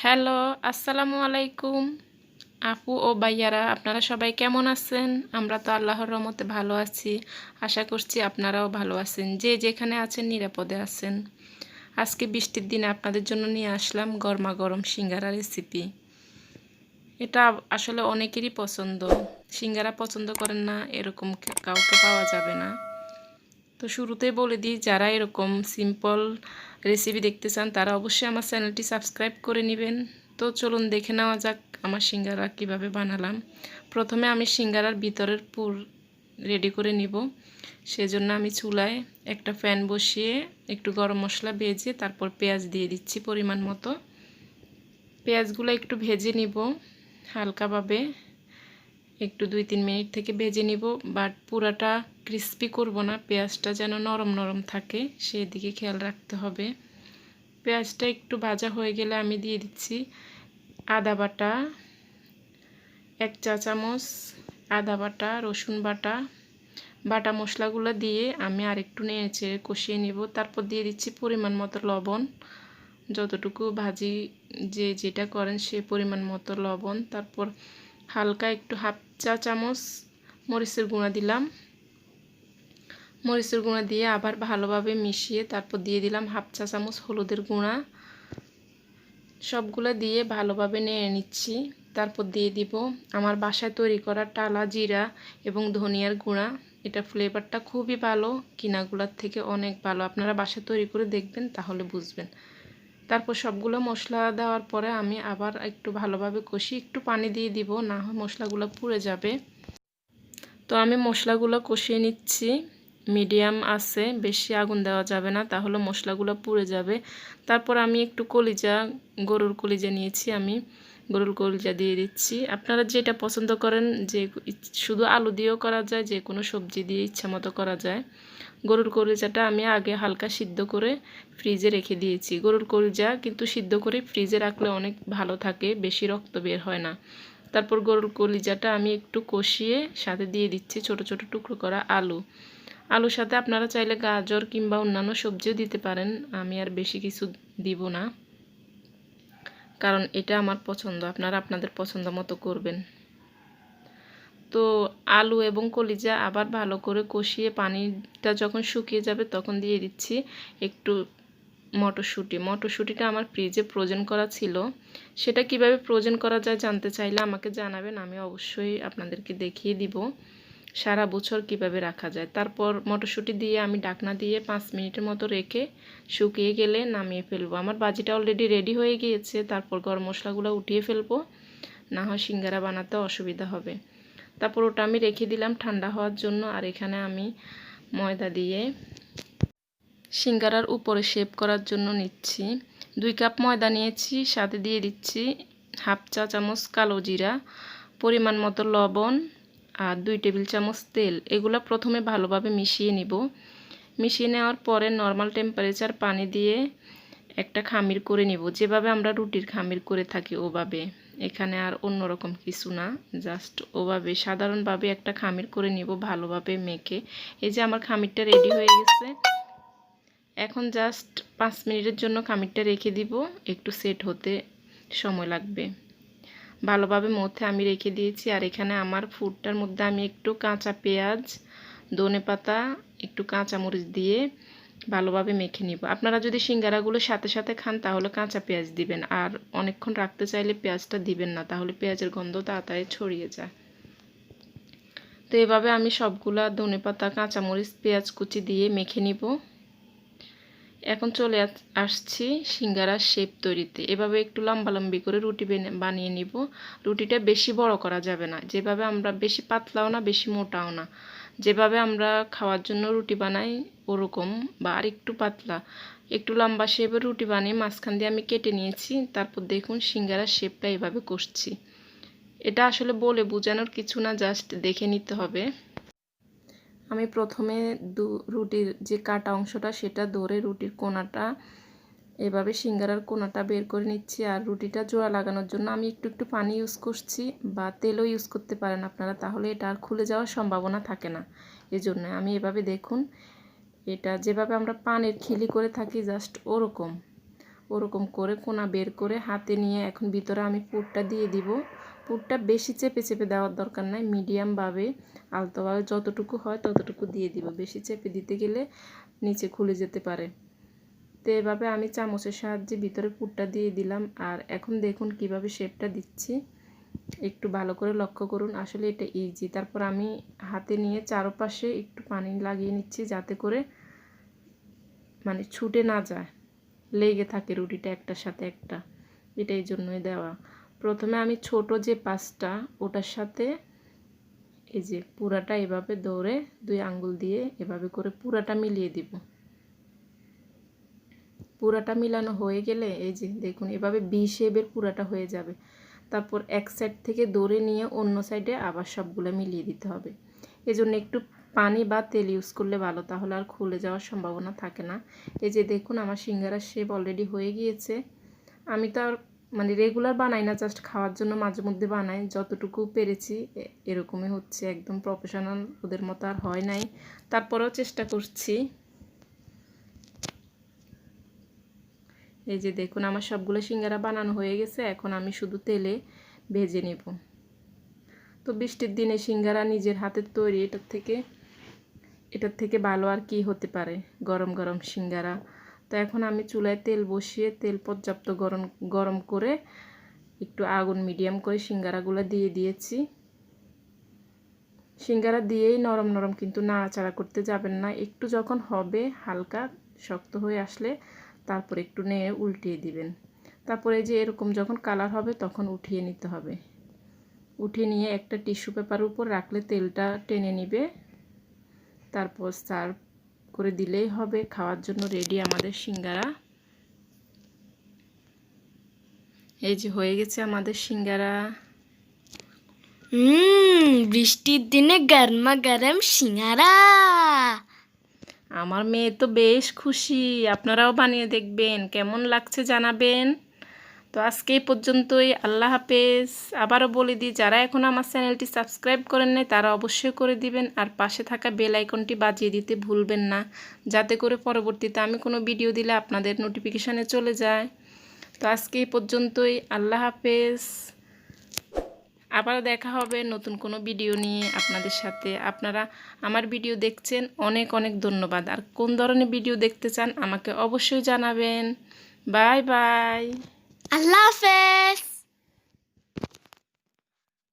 Hello, আসসালামু আলাইকুম আপু ও ভাইয়ারা, আপনারা সবাই কেমন আছেন? আমরা তো আল্লাহর রহমতে ভালো আছি। আশা করছি আপনারাও ভালো আছেন, যে যেখানে আছেন নিরাপদে আছেন। আজকে বৃষ্টির দিনে আপনাদের জন্য নিয়ে আসলাম গরমা গরম সিঙ্গারা রেসিপি। এটা আসলে অনেকেরই পছন্দ। সিঙ্গারা পছন্দ করেন না এরকম কাউকে পাওয়া যাবে না। তো শুরুতেই বলে দিই, যারা এরকম সিম্পল রেসিপি দেখতে চান তারা অবশ্যই আমার চ্যানেলটি সাবস্ক্রাইব করে নেবেন। তো চলুন দেখে নেওয়া যাক আমার সিঙ্গারা কিভাবে বানালাম। প্রথমে আমি সিঙ্গারার ভিতরের পুর রেডি করে নিব। সেজন্য আমি চুলায় একটা প্যান বসিয়ে একটু গরম মশলা ভেজে তারপর পেঁয়াজ দিয়ে দিচ্ছি পরিমাণ মতো। পেঁয়াজগুলো একটু ভেজে নিব হালকাভাবে, একটু 2-3 মিনিট থেকে ভেজে নিব, বাট পুরাটা ক্রিস্পি করব না, পেঁয়াজটা যেন নরম নরম থাকে সেই দিকে খেয়াল রাখতে হবে। পেঁয়াজটা একটু ভাজা হয়ে গেলে আমি দিয়ে দিচ্ছি আদা বাটা 1 চা চামচ, আদা বাটা, রসুন বাটা, বাটা মশলাগুলো দিয়ে আমি আরেকটু নেড়ে কষিয়ে নিব। তারপর দিয়ে দিচ্ছি পরিমাণ মতো লবণ, যতটুকু ভাজি যেটা করেন সে পরিমাণ মতো লবণ। তারপর হালকা একটু 1/2 চা চামচ মরিচের গুঁড়া দিলাম। মরিচের গুঁড়া দিয়ে আবার ভালোভাবে মিশিয়ে তারপর দিয়ে দিলাম 1/2 চা চামচ হলুদের গুঁড়া। সবগুলো দিয়ে ভালোভাবে নেড়ে নিচ্ছি। তারপর দিয়ে দিব আমার বাসায় তৈরি করা টালা জিরা এবং ধনিয়ার গুঁড়া। এটা ফ্লেভারটা খুবই ভালো, কিনাগুলার থেকে অনেক ভালো। আপনারা বাসায় তৈরি করে দেখবেন তাহলে বুঝবেন। তারপর সবগুলো মশলা দেওয়ার পরে আমি আবার একটু ভালোভাবে কষি, একটু পানি দিয়ে দিব, না হয় মশলাগুলো পুড়ে যাবে। তো আমি মশলাগুলো কষিয়ে নিচ্ছি মিডিয়াম আছে, বেশি আগুন দেওয়া যাবে না, তাহলে মশলাগুলো পুড়ে যাবে। তারপর আমি একটু কলিজা, গরুর কলিজা নিয়েছি, আমি গরুর কলিজা দিয়ে দিচ্ছি। আপনারা যেটা পছন্দ করেন, যে শুধু আলু দিয়েও করা যায়, যে কোনো সবজি দিয়ে ইচ্ছা মতো করা যায়। গরুর কলিজাটা আমি আগে হালকা সিদ্ধ করে ফ্রিজে রেখে দিয়েছি। গরুর কলিজা কিন্তু সিদ্ধ করে ফ্রিজে রাখলে অনেক ভালো থাকে, বেশি রক্ত বের হয় না। তারপর গরুর কলিজাটা আমি একটু কষিয়ে সাথে দিয়ে দিচ্ছি ছোট ছোট টুকরো করা আলু। আলুর সাথে আপনারা চাইলে গাজর কিংবা অন্যান্য সবজিও দিতে পারেন, আমি আর বেশি কিছু দিব না, কারণ এটা আমার পছন্দ, আপনারা আপনাদের পছন্দ মতো করবেন। তো আলু এবং কলিজা আবার ভালো করে কষিয়ে পানিটা যখন শুকিয়ে যাবে তখন দিয়ে দিচ্ছি একটু মটরশুঁটিটা আমার ফ্রিজে ফ্রোজেন করা ছিল। সেটা কিভাবে ফ্রোজেন করা যায় জানতে চাইলে আমাকে জানাবেন, আমি অবশ্যই আপনাদেরকে দেখিয়ে দিব সারা বছর কিভাবে রাখা যায়। তারপর মটরশুঁটি দিয়ে আমি ঢাকনা দিয়ে 5 মিনিটের মতো রেখে শুকিয়ে গেলে নামিয়ে ফেলবো। আমার ভাজিটা অলরেডি রেডি হয়ে গিয়েছে। তারপর গরম মশলাগুলো উঠিয়ে ফেলবো, না হয় সিঙ্গারা বানাতে অসুবিধা হবে। তারপর ওটা আমি রেখে দিলাম ঠান্ডা হওয়ার জন্য। আর এখানে আমি ময়দা দিয়ে সিঙ্গারার উপরে শেপ করার জন্য নিচ্ছি 2 কাপ ময়দা নিয়েছি, সাথে দিয়ে দিচ্ছি 1/2 চা চামচ কালো জিরা, পরিমাণ মতো লবণ আর 2 টেবিল চামচ তেল। এগুলো প্রথমে ভালোভাবে মিশিয়ে নিব। মিশিয়ে নেওয়ার পরে নর্মাল টেম্পারেচার পানি দিয়ে একটা খামির করে নিব, যেভাবে আমরা রুটির খামির করে থাকি ওভাবে। এখানে আর অন্যরকম কিছু না, জাস্ট ওভাবে সাধারণভাবে একটা খামির করে নিব ভালোভাবে মেখে। এই যে আমার খামিরটা রেডি হয়ে গেছে। এখন জাস্ট 5 মিনিটের জন্য খামিরটা রেখে দিব, একটু সেট হতে সময় লাগবে। ভালোভাবে মধ্যে আমি রেখে দিয়েছি। আর এখানে আমার ফুডটার মধ্যে আমি একটু কাঁচা পেঁয়াজ, ধনেপাতা, একটু কাঁচামরিচ দিয়ে ভালোভাবে মেখে নিব। আপনারা যদি সিঙ্গারাগুলো সাথে সাথে খান তাহলে কাঁচা পেঁয়াজ দিবেন, আর অনেকক্ষণ রাখতে চাইলে পেঁয়াজটা দিবেন না, তাহলে পেঁয়াজের গন্ধ তাড়াতাড়ি ছড়িয়ে যায়। তো এভাবে আমি সবগুলা ধনেপাতা, কাঁচামরিচ, পেঁয়াজ কুচি দিয়ে মেখে নিব। এখন চলে আসছি সিঙ্গারার শেপ তৈরিতে। এভাবে একটু লম্বালম্বি করে রুটি বানিয়ে নিব। রুটিটা বেশি বড় করা যাবে না, যেভাবে আমরা বেশি পাতলাও না বেশি মোটাও না, যেভাবে আমরা খাওয়ার জন্য রুটি বানাই ওরকম, বা আর একটু পাতলা, একটু লম্বা শেপের রুটি বানিয়ে মাঝখান দিয়ে আমি কেটে নিয়েছি। তারপর দেখুন সিঙ্গারার শেপটা এভাবে করছি। এটা আসলে বলে বোঝানোর কিছু না, জাস্ট দেখে নিতে হবে। আমি প্রথমে রুটির যে কাটা অংশটা সেটা ধরে রুটির কোনাটা এভাবে সিঙ্গারার কোনাটা বের করে নিচ্ছি। আর রুটিটা জোড়া লাগানোর জন্য আমি একটু একটু পানি ইউজ করছি, বা তেলও ইউজ করতে পারেন আপনারা, তাহলে এটা আর খুলে যাওয়ার সম্ভাবনা থাকে না। এজন্য আমি এভাবে দেখুন, এটা যেভাবে আমরা পানের খিলি করে থাকি জাস্ট ওরকম করে কোনা বের করে হাতে নিয়ে এখন ভিতরে আমি পুরটা দিয়ে দিব। পুরটা বেশি চেপে চেপে দেওয়ার দরকার নাই, মিডিয়ামভাবে আলতোভাবে যতটুকু হয় ততটুকু দিয়ে দিব। বেশি চেপে দিতে গেলে নিচে খুলে যেতে পারে। তো এভাবে আমি চামচের সাহায্যে ভিতরে পুরটা দিয়ে দিলাম। আর এখন দেখুন কিভাবে শেপটা দিচ্ছি, একটু ভালো করে লক্ষ্য করুন, আসলে এটা ইজি। তারপর আমি হাতে নিয়ে চারপাশে একটু পানি লাগিয়ে নিচ্ছি যাতে করে মানে ছুটে না যায়, লেগে থাকে রুটিটা একটার সাথে একটা, এটা এই জন্যই দেওয়া। প্রথমে আমি ছোট যে পাঁচটা ওটার সাথে এই যে পুরাটা এভাবে দৌড়ে 2 আঙ্গুল দিয়ে এভাবে করে পুরাটা মিলিয়ে দিব। পুরাটা মিলানো হয়ে গেলে এই যে দেখুন এভাবে বি শেপের পুরাটা হয়ে যাবে। তারপর এক সাইড থেকে দৌড়ে নিয়ে অন্য সাইডে আবার সবগুলো মিলিয়ে দিতে হবে। এজন্য একটু পানি বা তেল ইউজ করলে ভালো, তাহলে আর খুলে যাওয়ার সম্ভাবনা থাকে না। এই যে দেখুন আমার সিঙ্গারার শেপ অলরেডি হয়ে গিয়েছে। আমি তো আর মানে রেগুলার বানাই না, জাস্ট খাওয়ার জন্য মাঝে মধ্যে বানাই। যতটুকু পেরেছি এরকমই হচ্ছে, একদম প্রফেশনাল ওদের মতো আর হয় নাই, তারপরেও চেষ্টা করছি। এই যে দেখুন আমার সবগুলো সিঙ্গারা বানানো হয়ে গেছে, এখন আমি শুধু তেলে ভেজে নেব। তো বৃষ্টির দিনে সিঙ্গারা নিজের হাতের তৈরি, এটার থেকে ভালো আর কি হতে পারে, গরম গরম সিঙ্গারা। তো এখন আমি চুলায় তেল বসিয়ে তেল পর্যাপ্ত গরম করে একটু আগুন মিডিয়াম করে সিঙ্গারাগুলো দিয়ে দিয়েছি। সিঙ্গারা দিয়েই নরম নরম কিন্তু নাড়াচাড়া করতে যাবেন না, একটু যখন হবে হালকা শক্ত হয়ে আসলে তারপর একটু নেড়ে উল্টিয়ে দিবেন। তারপরে যে এরকম যখন কালার হবে তখন উঠিয়ে নিতে হবে। উঠিয়ে নিয়ে একটা টিস্যু পেপারের উপর রাখলে তেলটা টেনে নিবে, তারপর সার্ভ করে দিলেই হবে। খাওয়ার জন্য রেডি আমাদের সিঙ্গারা। এই যে হয়ে গেছে আমাদের সিঙ্গারা। বৃষ্টির দিনে গরমা গরম সিঙ্গারা। আমার মেয়ে তো বেশ খুশি, আপনারাও বানিয়ে দেখবেন, কেমন লাগছে জানাবেন। তো আজকে এই পর্যন্তই, আল্লাহ হাফেজ। আবারও বলে দিই, যারা এখন আমার চ্যানেলটি সাবস্ক্রাইব করেন নাই তারা অবশ্যই করে দিবেন, আর পাশে থাকা বেল আইকনটি বাজিয়ে দিতে ভুলবেন না, যাতে করে পরবর্তীতে আমি কোনো ভিডিও দিলে আপনাদের নোটিফিকেশানে চলে যায়। তো আজকে এই পর্যন্তই, আল্লাহ হাফেজ। আবারও দেখা হবে নতুন কোনো ভিডিও নিয়ে আপনাদের সাথে। আপনারা আমার ভিডিও দেখছেন, অনেক অনেক ধন্যবাদ। আর কোন ধরনের ভিডিও দেখতে চান আমাকে অবশ্যই জানাবেন। Bye bye. আল্লাহ হাফেজ।